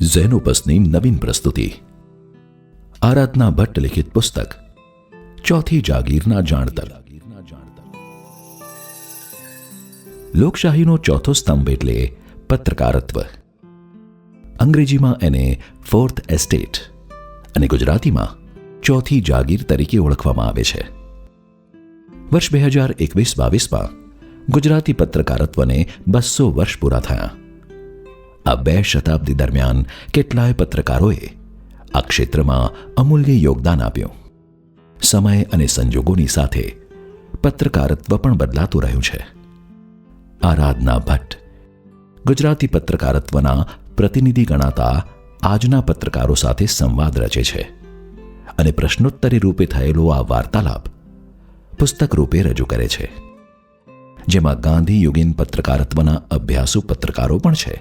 ઝેનોપસની નવીન પ્રસ્તુતિ. આરાધના ભટ્ટ લિખિત પુસ્તક ચોથી જાગીરના જાણતલ. લોકશાહીનો ચોથો સ્તંભ એટલે પત્રકારત્વ. અંગ્રેજીમાં એને ફોર્થ એસ્ટેટ અને ગુજરાતીમાં ચોથી જાગીર તરીકે ઓળખવામાં આવે છે. વર્ષ 2021-22માં ગુજરાતી પત્રકારત્વને 200 વર્ષ પૂરા થયા. આ 2 શતાબ્દી દરમિયાન કેટલાય પત્રકારોએ આ ક્ષેત્રમાં અમૂલ્ય યોગદાન આપ્યું. સમય અને સંજોગોની સાથે પત્રકારત્વ પણ બદલાતું રહ્યું છે. આરાધના ભટ્ટ ગુજરાતી પત્રકારત્વના પ્રતિનિધિ ગણાતા આજના પત્રકારો સાથે સંવાદ રચે છે અને પ્રશ્નોત્તરી રૂપે થયેલો આ વાર્તાલાપ પુસ્તક રૂપે રજૂ કરે છે, જેમાં ગાંધીયુગીન પત્રકારત્વના અભ્યાસુ પત્રકારો પણ છે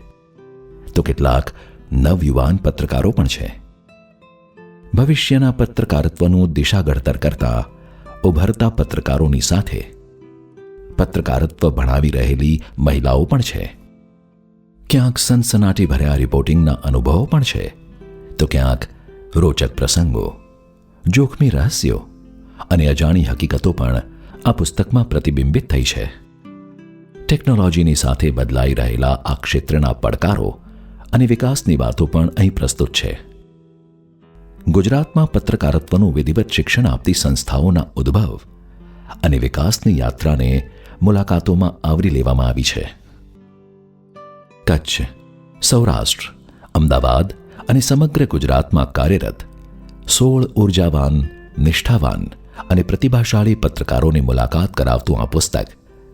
તો કેટલાક નવયુવાન પત્રકારો પણ છે. ભવિષ્યના પત્રકારત્વનું દિશા ઘડતર કરતા ઉભરતા પત્રકારોની સાથે પત્રકારત્વ ભણાવી રહેલી મહિલાઓ પણ છે. ક્યાંક સનસનાટી ભર્યા રિપોર્ટિંગના અનુભવો પણ છે તો ક્યાંક રોચક પ્રસંગો, જોખમી રહસ્યો અને અજાણી હકીકતો પણ આ પુસ્તકમાં પ્રતિબિંબિત થઈ છે. ટેકનોલોજીની સાથે બદલાઈ રહેલા આ ક્ષેત્રના પડકારો અને વિકાસની વાતો પણ અહીં પ્રસ્તુત છે. ગુજરાતમાં પત્રકારત્વનું વિધિવત શિક્ષણ આપતી સંસ્થાઓના ઉદ્ભવ અને વિકાસની યાત્રાને મુલાકાતોમાં આવરી લેવામાં આવી છે. કચ્છ, સૌરાષ્ટ્ર, અમદાવાદ અને સમગ્ર ગુજરાતમાં કાર્યરત 16 ઉર્જાવાન, નિષ્ઠાવાન અને પ્રતિભાશાળી પત્રકારોની મુલાકાત કરાવતું આ પુસ્તક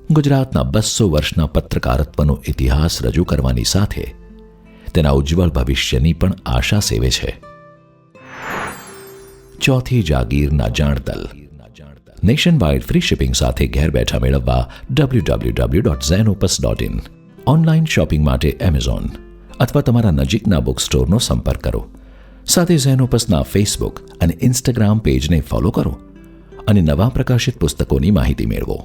ગુજરાતના 200 વર્ષના પત્રકારત્વનો ઇતિહાસ રજૂ કરવાની સાથે તેના ઉજ્જવળ ભવિષ્યની પણ આશા સેવે છે. ચોથી જાગીરના જાણતલ નેશન વાઇડ ફ્રી શિપિંગ સાથે ઘેર બેઠા મેળવવા www.zenopus.in. ઓનલાઈન શોપિંગ માટે એમેઝોન અથવા તમારા નજીકના બુક સ્ટોરનો સંપર્ક કરો. સાથે ઝેનોપસના ફેસબુક અને ઇન્સ્ટાગ્રામ પેજને ફોલો કરો અને નવા પ્રકાશિત પુસ્તકોની માહિતી મેળવો.